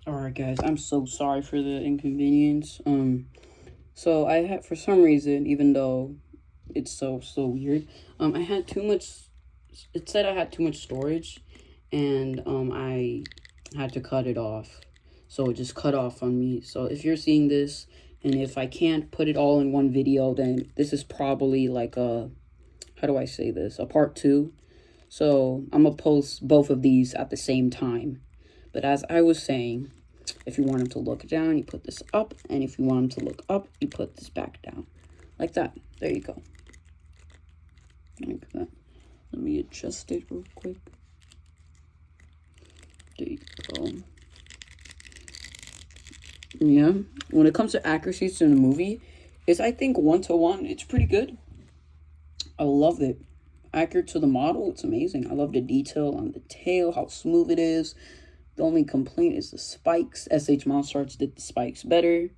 Alright guys, I'm so sorry for the inconvenience. So I had, for some reason, even though it's so weird, I had too much, it said I had too much storage, and I had to cut it off. So it just cut off on me. So if you're seeing this, and if I can't put it all in one video, then this is probably like a, how do I say this, a part two. So I'm gonna post both of these at the same time. But as I was saying, if you want them to look down, you put this up. And if you want them to look up, you put this back down. Like that. There you go. Like that. Let me adjust it real quick. There you go. Yeah. When it comes to accuracies in the movie, it's, I think, 1-to-1. It's pretty good. I love it. Accurate to the model, it's amazing. I love the detail on the tail, how smooth it is. The only complaint is the spikes. SH Monster Arts did the spikes better.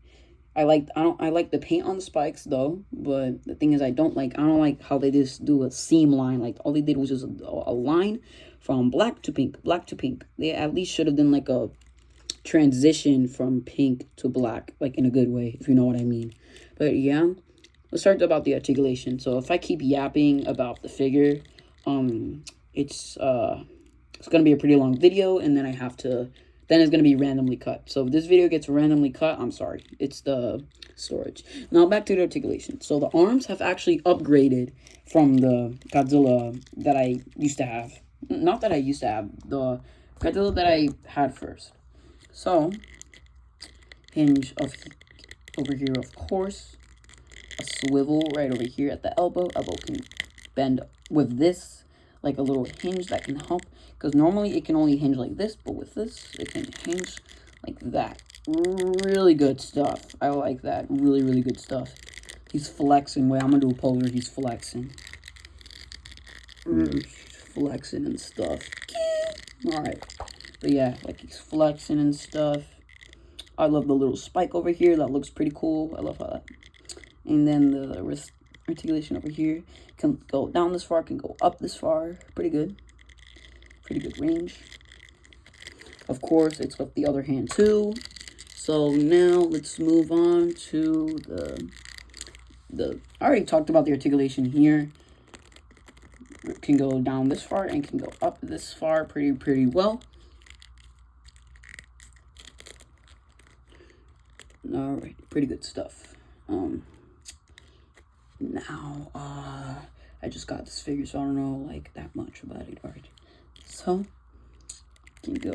I like the paint on the spikes though, but the thing is I don't like how they just do a seam line. Like all they did was just a line from black to pink, black to pink. They at least should have done like a transition from pink to black, like in a good way, if you know what I mean. But yeah, let's start about the articulation. So if I keep yapping about the figure, it's going to be a pretty long video, and then then it's going to be randomly cut. So if this video gets randomly cut, I'm sorry. It's the storage. Now back to the articulation. So the arms have actually upgraded from the Godzilla that I used to have. Not that I used to have, the Godzilla that I had first. So, hinge over here, of course. A swivel right over here at the elbow. Elbow can bend with this, like a little hinge that can help, because normally it can only hinge like this, but with this it can hinge like that. Really good stuff. I like that. Really good stuff. He's flexing. Wait, I'm gonna do a pose where he's flexing. Flexing and stuff. Alright, but yeah, like he's flexing and stuff. I love the little spike over here. That looks pretty cool. I love how that. And then the wrist articulation over here can go down this far, can go up this far. Pretty good range. Of course, it's with the other hand too. So now let's move on to the I already talked about the articulation here. It can go down this far and can go up this far pretty well. All right, pretty good stuff. Now, I just got this figure, so I don't know, like, that much about it. All right, so, can go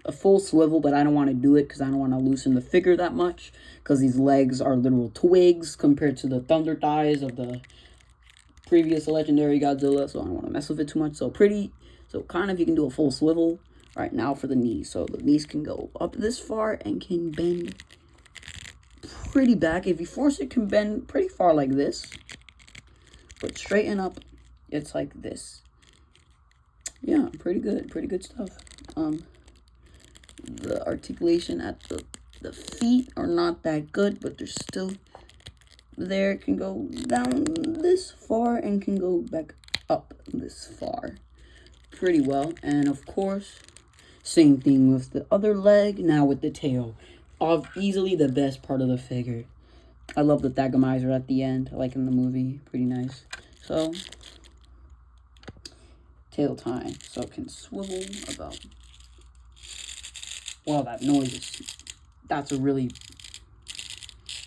a full swivel, but I don't want to do it because I don't want to loosen the figure that much, because these legs are literal twigs compared to the thunder thighs of the previous legendary Godzilla, so I don't want to mess with it too much. So kind of you can do a full swivel. Right, now for the knees. So the knees can go up this far and can bend pretty back. If you force it, can bend pretty far like this, but straighten up, it's like this. Yeah, pretty good stuff. The articulation at the feet are not that good, but they're still there. It can go down this far and can go back up this far pretty well. And of course, same thing with the other leg. Now with the tail, easily the best part of the figure. I love the Thagomizer at the end, like in the movie. Pretty nice. So, tail time. So it can swivel about. Wow, that noise that's a really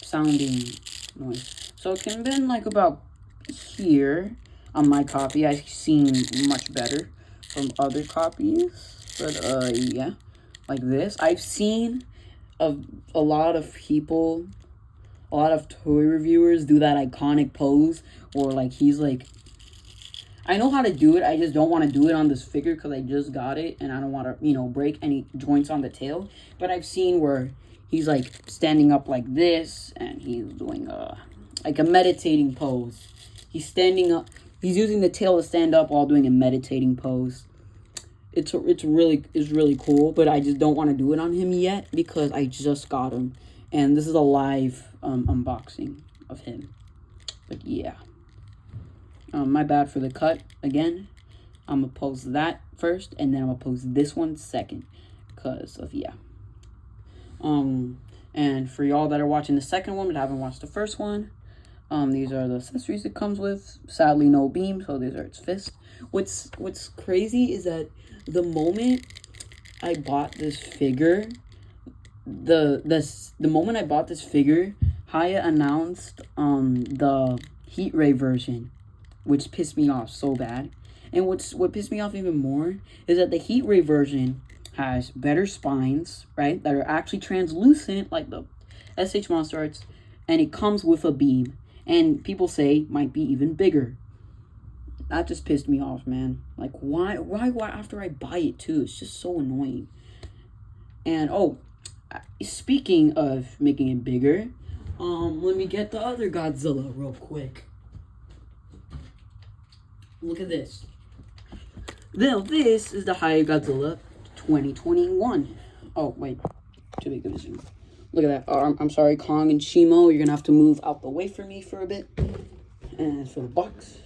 sounding noise. So it can bend like about here. On my copy, I've seen much better from other copies. But, yeah, like this. I've seen a lot of people, a lot of toy reviewers do that iconic pose, or like he's like, I know how to do it, I just don't want to do it on this figure because I just got it, and I don't want to, break any joints on the tail. But I've seen where he's like standing up like this, and he's doing like a meditating pose. He's standing up, he's using the tail to stand up while doing a meditating pose. It's really cool, but I just don't want to do it on him yet because I just got him, and this is a live unboxing of him. But yeah, my bad for the cut again. I'm gonna post that first, and then I'm gonna post this one second, because of, yeah. And for y'all that are watching the second one but haven't watched the first one, these are the accessories it comes with. Sadly, no beam, so these are its fists. What's crazy is that the moment I bought this figure, the moment I bought this figure, Hiya announced the heat ray version, which pissed me off so bad. And what pissed me off even more is that the heat ray version has better spines, right? That are actually translucent, like the SH Monster Arts, and it comes with a beam. And people say might be even bigger. That just pissed me off, man. Like, why after I buy it too? It's just so annoying. And oh, speaking of making it bigger, let me get the other Godzilla real quick. Look at this. Now, this is the Hiya Godzilla 2021. Oh, wait. Too big of a zoom. Look at that. I'm sorry, Kong and Shimo. You're going to have to move out the way for me for a bit. And for the box.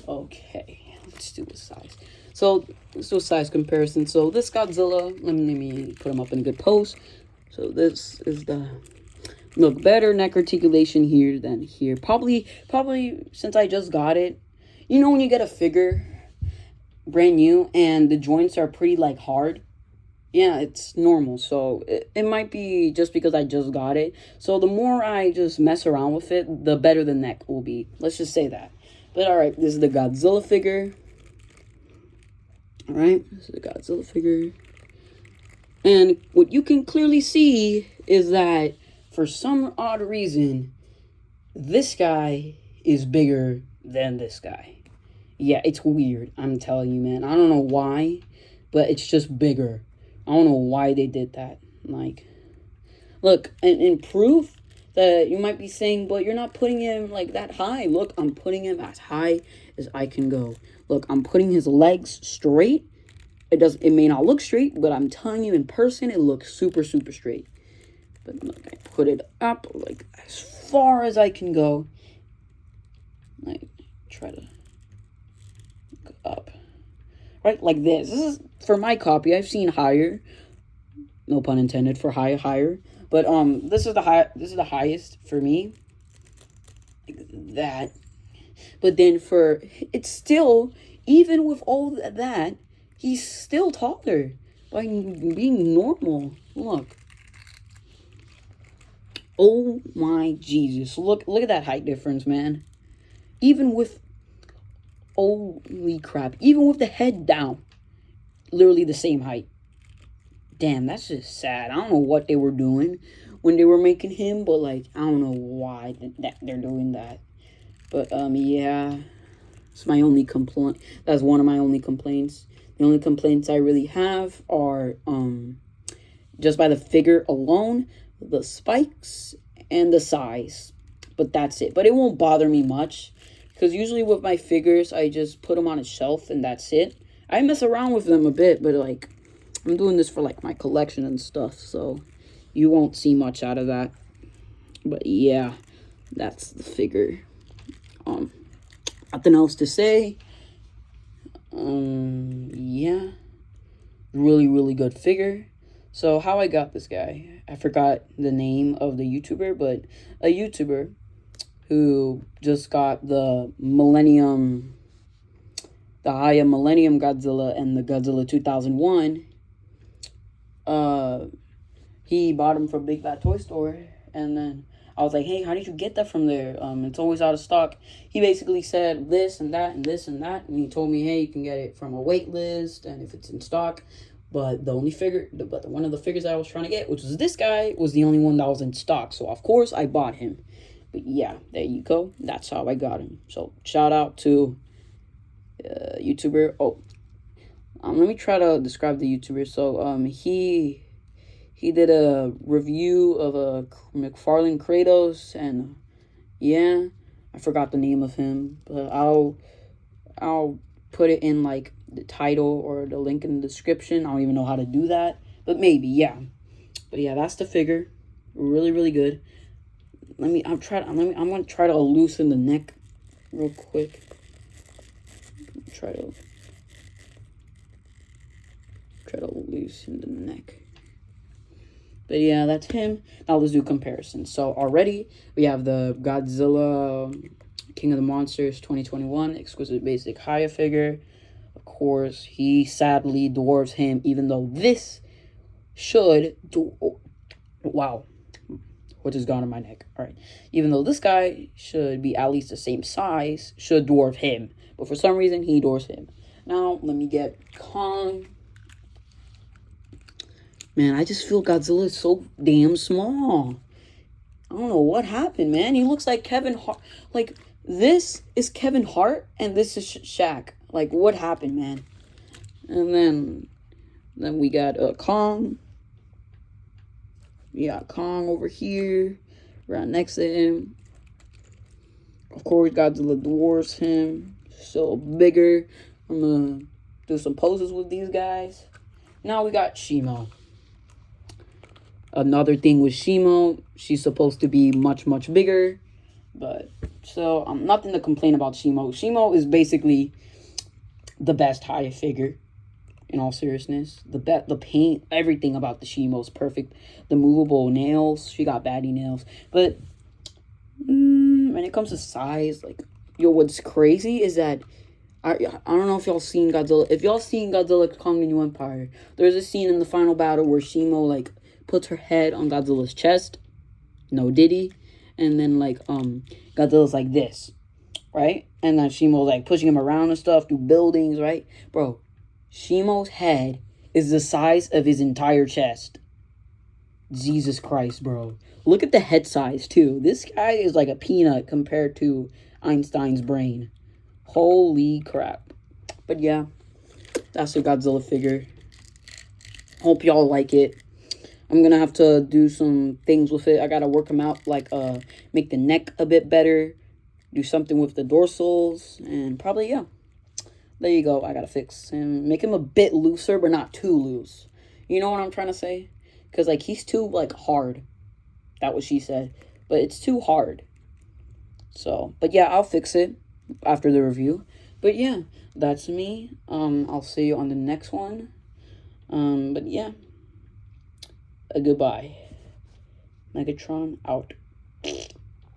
Okay. Let's do a size. So, let's do a size comparison. So, this Godzilla, let me put him up in a good pose. So, this is the... Look, better neck articulation here than here. Probably since I just got it. You know when you get a figure brand new and the joints are pretty like hard? Yeah, it's normal. So it might be just because I just got it. So the more I just mess around with it, the better the neck will be. Let's just say that. But alright, this is the Godzilla figure. Alright, this is the Godzilla figure. And what you can clearly see is that for some odd reason, this guy is bigger than this guy. Yeah, it's weird. I'm telling you, man. I don't know why, but it's just bigger. I don't know why they did that. Like, look, and in proof that you might be saying, but you're not putting him like that high. Look, I'm putting him as high as I can go. Look, I'm putting his legs straight. It may not look straight, but I'm telling you in person, it looks super, super straight. But look, I put it up like as far as I can go. Like, try to go up. Right, like this. This is for my copy. I've seen higher. No pun intended for higher. But this is the highest for me. Like that. But then for it's still, even with all that, he's still taller by being normal. Look. Oh my Jesus. Look at that height difference, man. Even with, holy crap, even with the head down, literally the same height. Damn, that's just sad. I don't know what they were doing when they were making him, but like, I don't know why that they're doing that. But yeah, it's my only complaint. That's one of my only complaints. The only complaints I really have are just by the figure alone, the spikes and the size. But that's it. But it won't bother me much, because usually with my figures, I just put them on a shelf and that's it. I mess around with them a bit, but like, I'm doing this for like my collection and stuff, so you won't see much out of that. But yeah, that's the figure. Nothing else to say. Yeah, really, really good figure. So how I got this guy, I forgot the name of the YouTuber, but a YouTuber who just got the Hiya Millennium Godzilla and the Godzilla 2001. He bought them from Big Bad Toy Store, and then I was like, hey, how did you get that from there? It's always out of stock. He basically said this and that and this and that, and he told me, hey, you can get it from a wait list, and if it's in stock. But the only figure, one of the figures I was trying to get, which was this guy, was the only one that was in stock. So of course I bought him. But yeah, there you go. That's how I got him. So shout out to YouTuber. Oh, let me try to describe the YouTuber. So he did a review of a McFarlane Kratos, and yeah, I forgot the name of him, but I'll put it in like the title or the link in the description. I don't even know how to do that, but maybe, yeah. But yeah, that's the figure. Really, really good. I'm gonna try to loosen the neck real quick. Try to loosen the neck. But yeah, that's him. Now let's do comparisons. So already we have the Godzilla King of the Monsters 2021 exquisite basic hiya figure. Of course, he sadly dwarfs him, even though this should do. Oh, wow, what just got on my neck? All right, even though this guy should be at least the same size, should dwarf him, but for some reason he dwarfs him. Now let me get Kong. Man, I just feel Godzilla is so damn small. I don't know what happened, man. He looks like Kevin Hart. Like, this is Kevin Hart, and this is Shaq. Like, what happened, man? And then we got Kong. We got Kong over here, right next to him. Of course, Godzilla dwarfs him. So bigger. I'm gonna do some poses with these guys. Now we got Shimo. Another thing with Shimo, she's supposed to be much, much bigger. But, so, nothing to complain about Shimo. Shimo is basically the best hiya figure, in all seriousness. The paint, everything about the Shimo is perfect. The movable nails, she got baddie nails. But, when it comes to size, like, yo, what's crazy is that, I don't know if y'all seen Godzilla. If y'all seen Godzilla Kong the New Empire, there's a scene in the final battle where Shimo, like, puts her head on Godzilla's chest. No diddy. And then, like, Godzilla's like this, right? And then Shimo's, like, pushing him around and stuff through buildings, right? Bro, Shimo's head is the size of his entire chest. Jesus Christ, bro. Look at the head size, too. This guy is like a peanut compared to Einstein's brain. Holy crap. But, yeah, that's the Godzilla figure. Hope y'all like it. I'm going to have to do some things with it. I got to work them out, like make the neck a bit better, do something with the dorsals, and probably, yeah. There you go. I got to fix him. Make him a bit looser, but not too loose. You know what I'm trying to say? Because, like, he's too, like, hard. That what she said. But it's too hard. So, but yeah, I'll fix it after the review. But yeah, that's me. I'll see you on the next one. But yeah. Goodbye. Megatron out.